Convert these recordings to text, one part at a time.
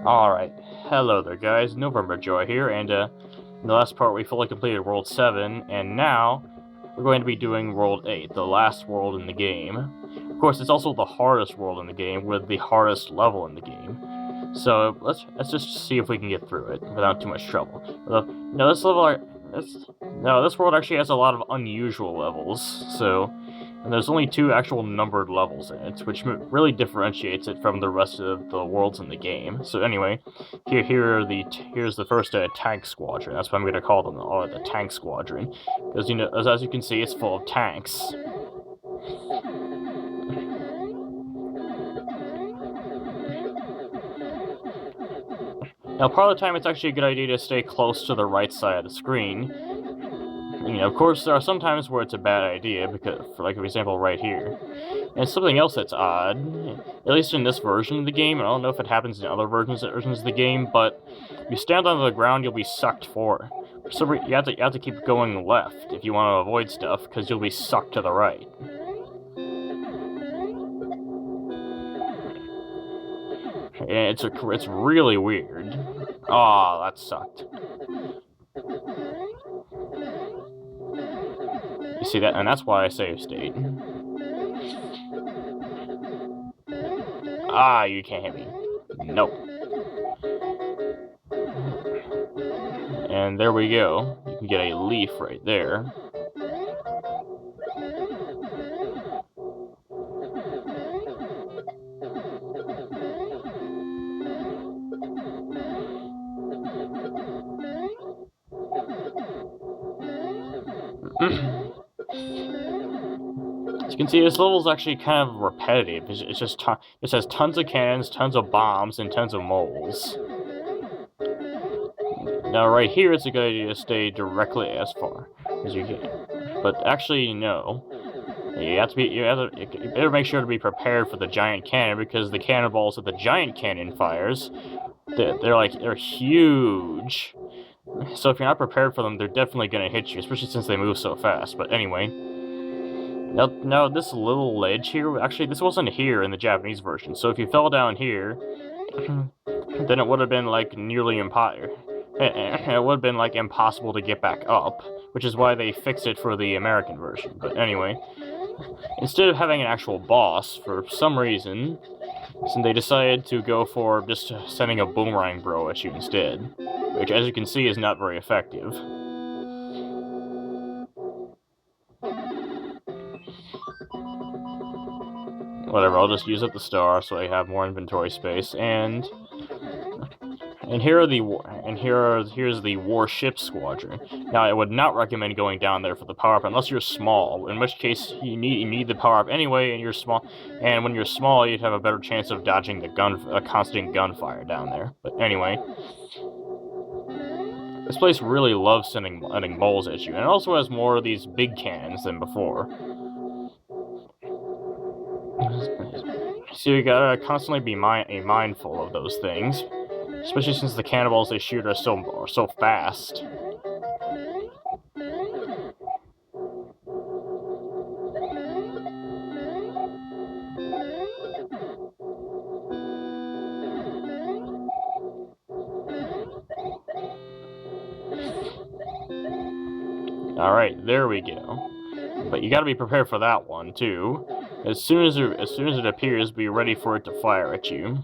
Alright, hello there guys, NovemberJoy here, and in the last part we fully completed World 7, and now we're going to be doing World 8, the last world in the game. Of course, it's also the hardest world in the game, with the hardest level in the game. So, let's just see if we can get through it without too much trouble. No, this world actually has a lot of unusual levels, so... And there's only 2 actual numbered levels in it, which really differentiates it from the rest of the worlds in the game. So anyway, here's the first tank squadron. That's what I'm going to call them, the tank squadron, because as you can see, it's full of tanks. Now, part of the time, it's actually a good idea to stay close to the right side of the screen. Of course, there are some times where it's a bad idea, because, for example, right here. And something else that's odd, at least in this version of the game, I don't know if it happens in other versions of the game, but if you stand on the ground, you'll be sucked forward. So you have to keep going left if you want to avoid stuff, because you'll be sucked to the right. And it's really weird. Aw, that sucked. You see that? And that's why I save state. Ah, you can't hit me. Nope. And there we go. You can get a leaf right there. As you can see, this level is actually kind of repetitive. It has tons of cannons, tons of bombs, and tons of moles. Now, right here, it's a good idea to stay directly as far as you can. But actually, no. You better make sure to be prepared for the giant cannon, because the cannonballs that the giant cannon fires, they're huge. So if you're not prepared for them, they're definitely going to hit you, especially since they move so fast. But anyway, now this little ledge here, actually this wasn't here in the Japanese version, so if you fell down here, then it would have been like nearly impossible. It would have been like impossible to get back up, which is why they fixed it for the American version. But anyway, instead of having an actual boss, for some reason, they decided to go for just sending a boomerang bro at you instead, which, as you can see, is not very effective. Whatever, I'll just use up the star so I have more inventory space, and here's the warship squadron. Now, I would not recommend going down there for the power-up unless you're small, in which case you need the power-up anyway, and you're small. And when you're small, you'd have a better chance of dodging the constant gunfire down there. But anyway, this place really loves sending moles at you, and it also has more of these big cannons than before. So you gotta constantly be mindful of those things. Especially since the cannonballs they shoot are so fast. Alright, there we go. But you gotta be prepared for that one, too. As soon as it appears, be ready for it to fire at you.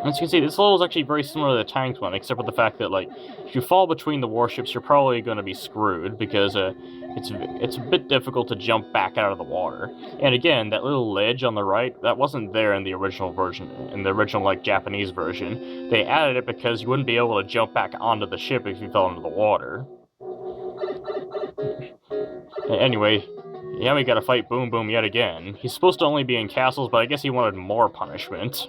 As you can see, this level is actually very similar to the tank one, except for the fact that, like, if you fall between the warships, you're probably going to be screwed, because it's a bit difficult to jump back out of the water. And again, that little ledge on the right, that wasn't there in the original version, like, Japanese version. They added it because you wouldn't be able to jump back onto the ship if you fell into the water. Anyway, yeah, we gotta fight Boom Boom yet again. He's supposed to only be in castles, but I guess he wanted more punishment.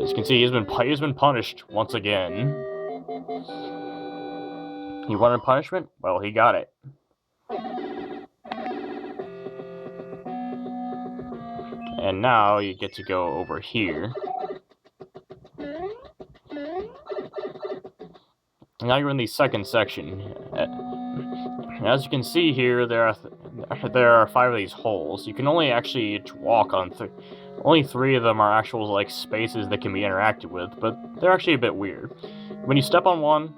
As you can see, he's been punished once again. He wanted punishment? Well, he got it. And now you get to go over here. Now you're in the second section. As you can see here, there there are 5 of these holes. You can only actually walk on only 3 of them are actual like spaces that can be interacted with, but they're actually a bit weird. When you step on one,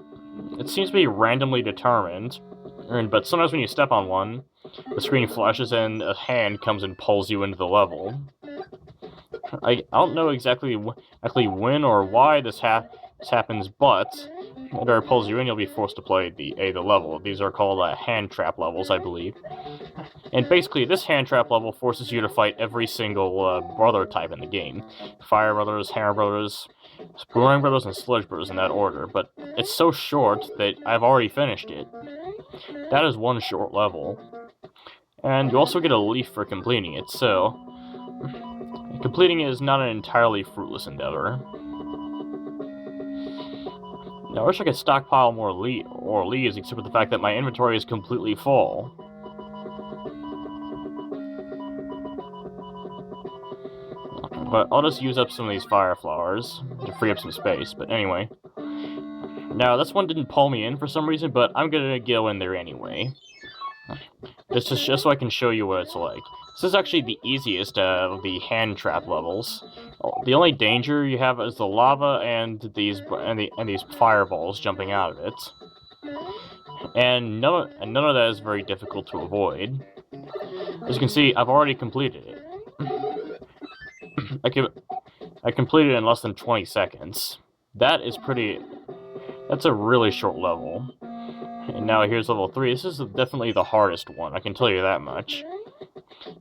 it seems to be randomly determined, but sometimes when you step on one, the screen flashes and a hand comes and pulls you into the level. I don't know exactly when or why this happens, but whenever it pulls you in, you'll be forced to play the level. These are called hand trap levels, I believe. And basically, this hand trap level forces you to fight every single brother type in the game. Fire Brothers, Hammer Brothers, Boomerang Brothers, and Sludge Brothers in that order. But it's so short that I've already finished it. That is one short level. And you also get a leaf for completing it, so completing it is not an entirely fruitless endeavor. Now, I wish I could stockpile more leaves, except for the fact that my inventory is completely full. But I'll just use up some of these fire flowers to free up some space. But anyway. Now, this one didn't pull me in for some reason, but I'm gonna go in there anyway. This is just so I can show you what it's like. This is actually the easiest of the hand trap levels. The only danger you have is the lava and these fireballs jumping out of it. And none of that is very difficult to avoid. As you can see, I've already completed it. I completed it in less than 20 seconds. That's a really short level. And now here's level 3. This is definitely the hardest one, I can tell you that much.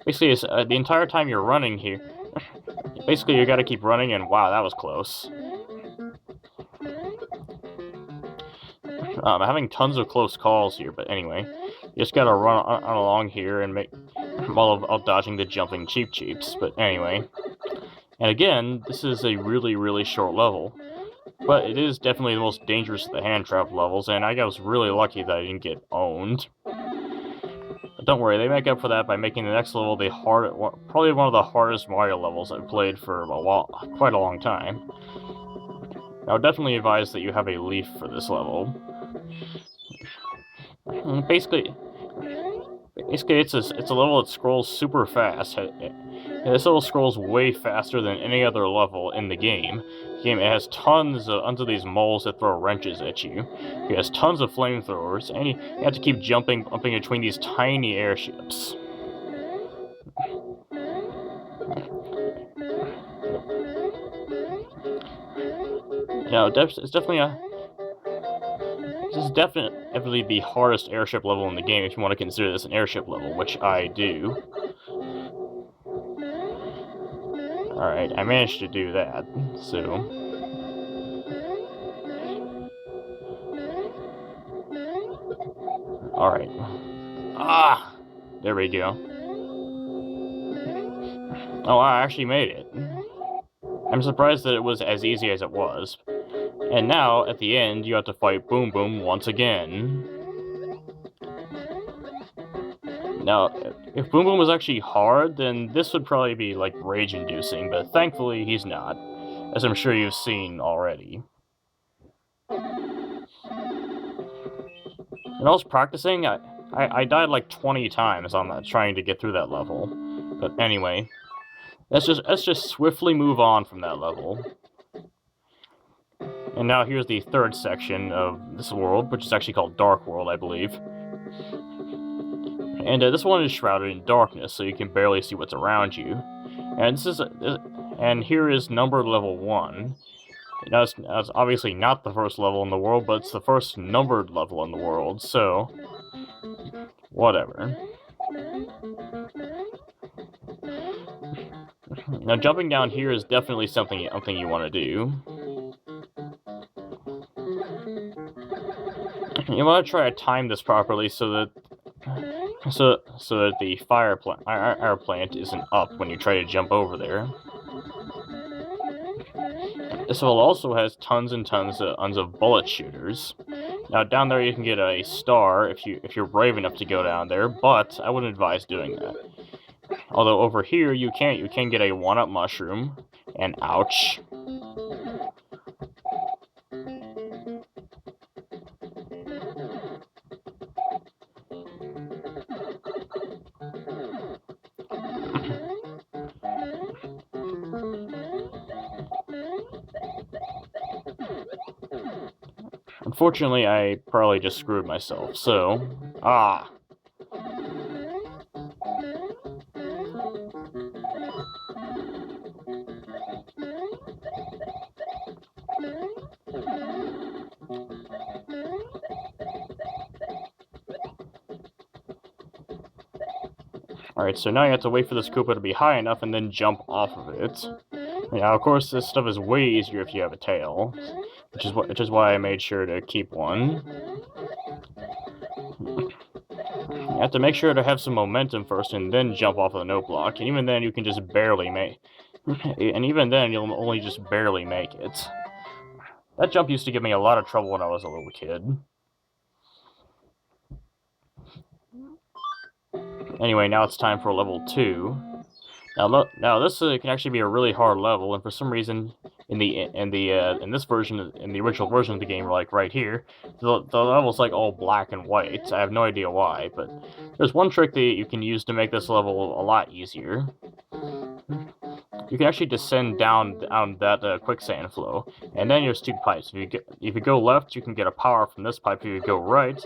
Basically, it's, the entire time you're running here, basically you gotta keep running, and wow, that was close. I'm having tons of close calls here, but anyway, you just gotta run along here and make while dodging the jumping cheeps. But anyway, and again, this is a really short level, but it is definitely the most dangerous of the hand trap levels, and I was really lucky that I didn't get owned. But don't worry, they make up for that by making the next level probably one of the hardest Mario levels I've played for quite a long time. I would definitely advise that you have a leaf for this level. Basically, it's a level that scrolls super fast. This level scrolls way faster than any other level in the game. It has tons of these moles that throw wrenches at you. It has tons of flamethrowers, and you have to keep jumping between these tiny airships. Now, this is definitely the hardest airship level in the game if you want to consider this an airship level, which I do. Alright, I managed to do that, so... Alright. Ah! There we go. Oh, I actually made it. I'm surprised that it was as easy as it was. And now, at the end, you have to fight Boom Boom once again. Now, if Boom Boom was actually hard, then this would probably be, like, rage-inducing, but thankfully he's not, as I'm sure you've seen already. When I was practicing, I died like 20 times on that, trying to get through that level. But anyway, let's just swiftly move on from that level. And now here's the third section of this world, which is actually called Dark World, I believe. And this one is shrouded in darkness, so you can barely see what's around you. And and here is numbered level 1. Now, it's obviously not the first level in the world, but it's the first numbered level in the world, so... whatever. Now, jumping down here is definitely something you want to do. You want to try to time this properly so that the fire plant isn't up when you try to jump over there. This level also has tons and tons of bullet shooters. Now down there you can get a star if you're brave enough to go down there, but I wouldn't advise doing that. Although over here you can get a 1-up mushroom, and ouch. Unfortunately, I probably just screwed myself, so... Ah! Alright, so now you have to wait for this Koopa to be high enough and then jump off of it. Now, of course, this stuff is way easier if you have a tail, which is why I made sure to keep one. You have to make sure to have some momentum first and then jump off of the note block, and even then you can just barely make... And even then, you'll only just barely make it. That jump used to give me a lot of trouble when I was a little kid. Anyway, now it's time for level 2. Now this can actually be a really hard level, and for some reason, in this version, in the original version of the game, like right here, the level's like all black and white. I have no idea why, but there's one trick that you can use to make this level a lot easier. You can actually descend down that quicksand flow, and then there's 2 pipes. If you go left, you can get a power from this pipe. If you go right,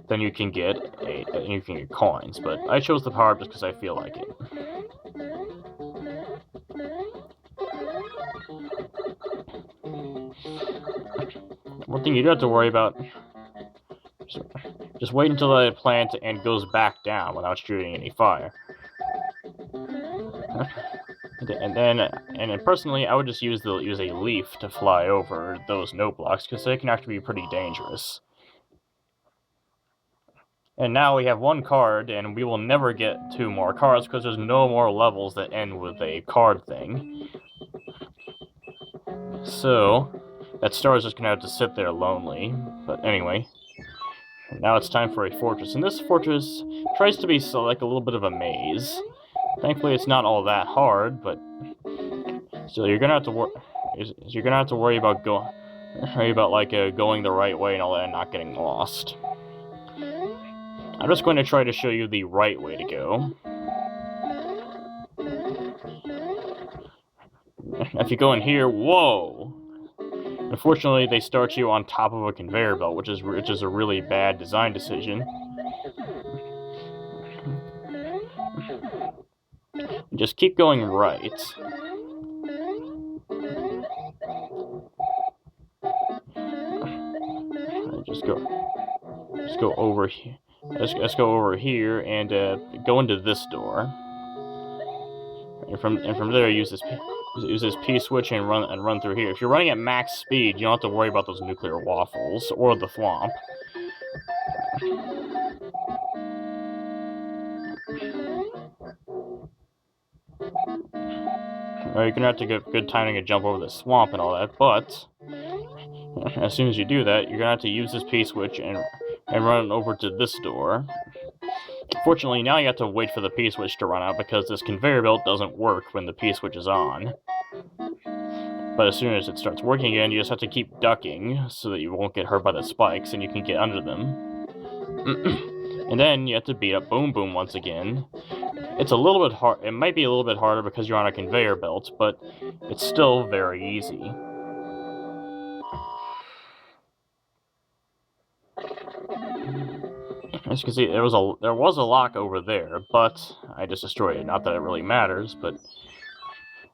then you can get coins. But I chose the power just because I feel like it. One thing you do have to worry about, just wait until the plant and goes back down without shooting any fire. And personally, I would just use a leaf to fly over those note blocks, because they can actually be pretty dangerous. And now we have 1 card, and we will never get 2 more cards, because there's no more levels that end with a card thing. So, that star is just gonna have to sit there lonely. But anyway, now it's time for a fortress. And this fortress tries to be like a little bit of a maze. Thankfully, it's not all that hard, but still, you're gonna have to worry about going the right way and all that, and not getting lost. I'm just going to try to show you the right way to go. If you go in here, whoa! Unfortunately, they start you on top of a conveyor belt, which is a really bad design decision. Just keep going right. Just go over here. Let's go over here and go into this door. And from there, use this P switch and run through here. If you're running at max speed, you don't have to worry about those nuclear waffles or the thwomp. You're gonna have to get good timing to jump over the swamp and all that, but as soon as you do that, you're gonna have to use this P switch and run over to this door. Fortunately, now you have to wait for the P switch to run out, because this conveyor belt doesn't work when the P switch is on. But as soon as it starts working again, you just have to keep ducking so that you won't get hurt by the spikes and you can get under them. And then you have to beat up Boom Boom once again. It's a little bit hard. It might be a little bit harder because you're on a conveyor belt, but it's still very easy. As you can see, there was a lock over there, but I just destroyed it. Not that it really matters, but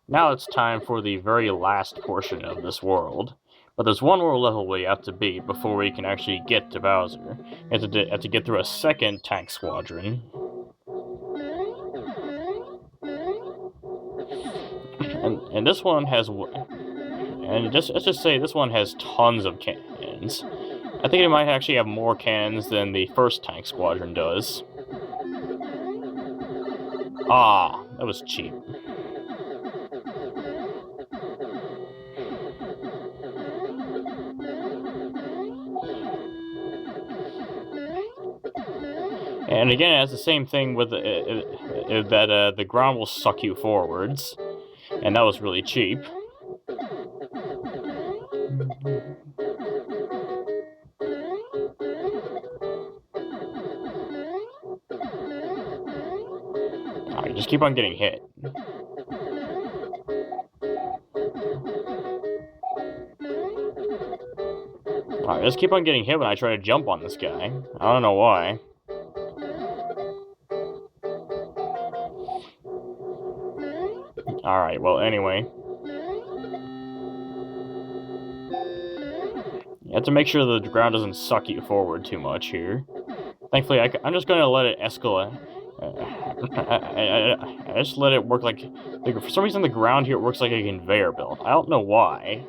now it's time for the very last portion of this world. But there's one more level we have to beat before we can actually get to Bowser. You have to get through a second tank squadron. And this one has... And let's just say this one has tons of cannons. I think it might actually have more cannons than the first tank squadron does. Ah, that was cheap. And again, it has the same thing with that the ground will suck you forwards, and that was really cheap. Alright, just keep on getting hit. Alright, just keep on getting hit when I try to jump on this guy. I don't know why. Alright, well, anyway. You have to make sure the ground doesn't suck you forward too much here. Thankfully, I'm just going to let it escalate. I just let it work like... For some reason, the ground here works like a conveyor belt. I don't know why.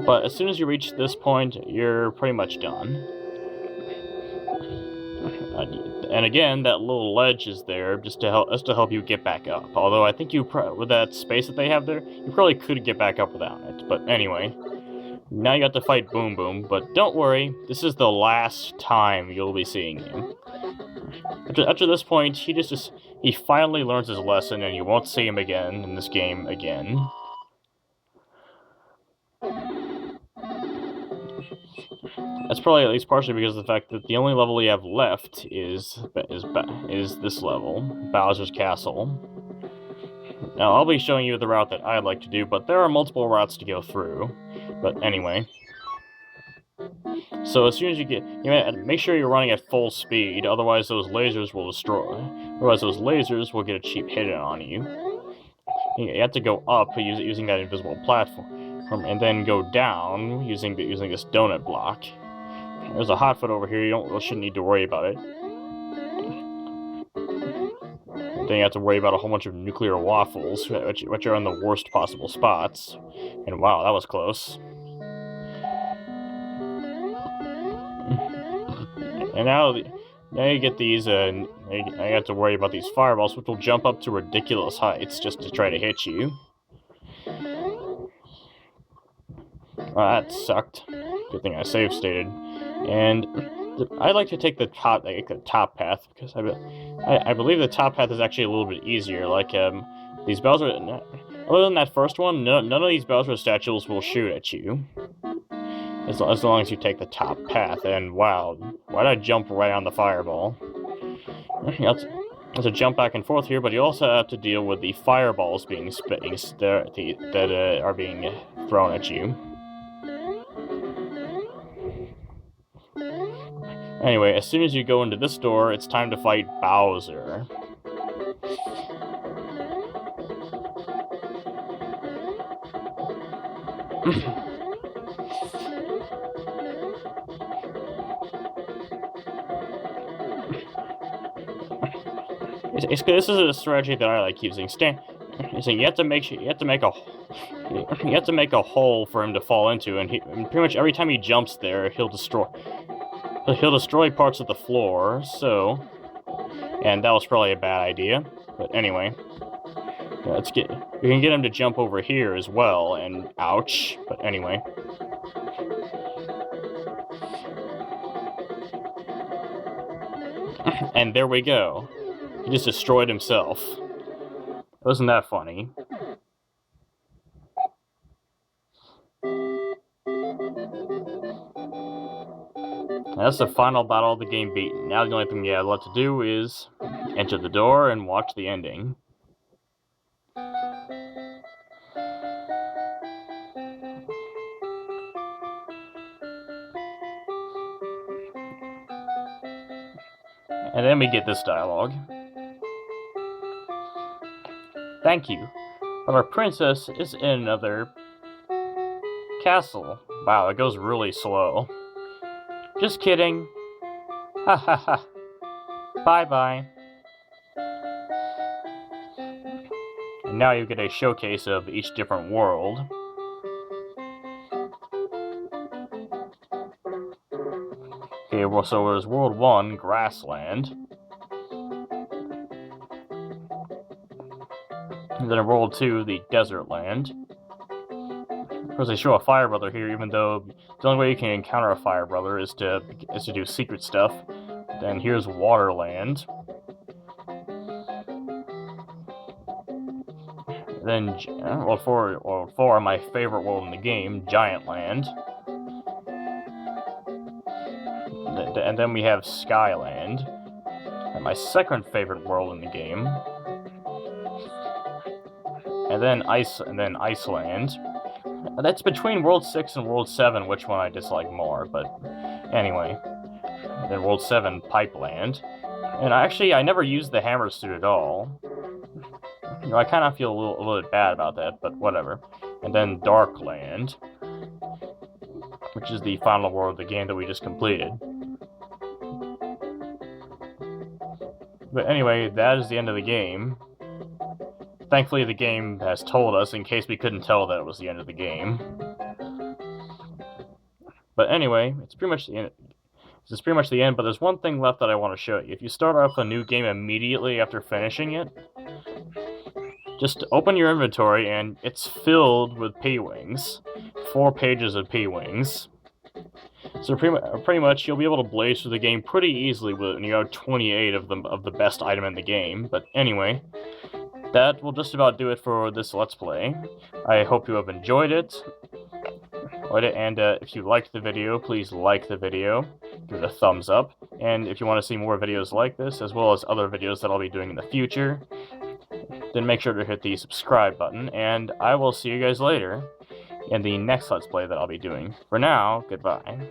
But as soon as you reach this point, you're pretty much done. And again, that little ledge is there just to help you get back up. Although I think with that space that they have there, you probably could get back up without it. But anyway, now you got to fight Boom Boom. But don't worry, this is the last time you'll be seeing him. After this point, he finally learns his lesson, and you won't see him again in this game again. That's probably at least partially because of the fact that the only level you have left is this level, Bowser's Castle. Now, I'll be showing you the route that I like to do, but there are multiple routes to go through. But anyway. So as soon as you make sure you're running at full speed, otherwise those lasers will destroy. Otherwise those lasers will get a cheap hit on you. You have to go up using that invisible platform, and then go down using this donut block. There's a hotfoot over here. You shouldn't need to worry about it. And then you have to worry about a whole bunch of nuclear waffles, which are in the worst possible spots. And wow, that was close. And now you get these. I have to worry about these fireballs, which will jump up to ridiculous heights just to try to hit you. Well, that sucked. Good thing I save stated. And I like to take the top path because I believe the top path is actually a little bit easier. Like these Bowser, other than that first one, none of these Bowser statues will shoot at you as long as you take the top path. And wow, why did I jump right on the fireball? You have to jump back and forth here, but you also have to deal with the fireballs that are being thrown at you. Anyway, as soon as you go into this door, it's time to fight Bowser. This is a strategy that I like using. You have to make a hole for him to fall into, and pretty much every time he jumps there, he'll destroy parts of the floor. And that was probably a bad idea. But anyway, we can get him to jump over here as well, and ouch. But anyway. And there we go. He just destroyed himself. Wasn't that funny? That's the final battle of the game beaten. Now the only thing you have left to do is enter the door and watch the ending. And then we get this dialogue. Thank you, but our princess is in another castle. Wow, it goes really slow. Just kidding. Ha ha ha. Bye-bye. And now you get a showcase of each different world. Okay, well, so there's World 1, Grassland. And then in World 2, the Desert Land. Of course, they show a Fire Brother here, even though the only way you can encounter a Fire Brother is to do secret stuff. Then here's Waterland. Then World 4, my favorite world in the game, Giant Land. and then we have Skyland, and my second favorite world in the game. And then Iceland. That's between World 6 and World 7, which one I dislike more, but anyway. And then World 7, Pipeland. And I never used the hammer suit at all. You know, I kind of feel a little bit bad about that, but whatever. And then Darkland, which is the final world of the game that we just completed. But anyway, that is the end of the game. Thankfully, the game has told us, in case we couldn't tell that it was the end of the game. But anyway, it's pretty much the end. This is pretty much the end, but there's one thing left that I want to show you. If you start off a new game immediately after finishing it, just open your inventory, and it's filled with P-Wings. 4 pages of P-Wings. So pretty much, you'll be able to blaze through the game pretty easily when you have 28 of the best item in the game. But anyway, that will just about do it for this Let's Play. I hope you have enjoyed it. And if you liked the video, please like the video, give it a thumbs up. And if you want to see more videos like this, as well as other videos that I'll be doing in the future, then make sure to hit the subscribe button, and I will see you guys later in the next Let's Play that I'll be doing. For now, goodbye.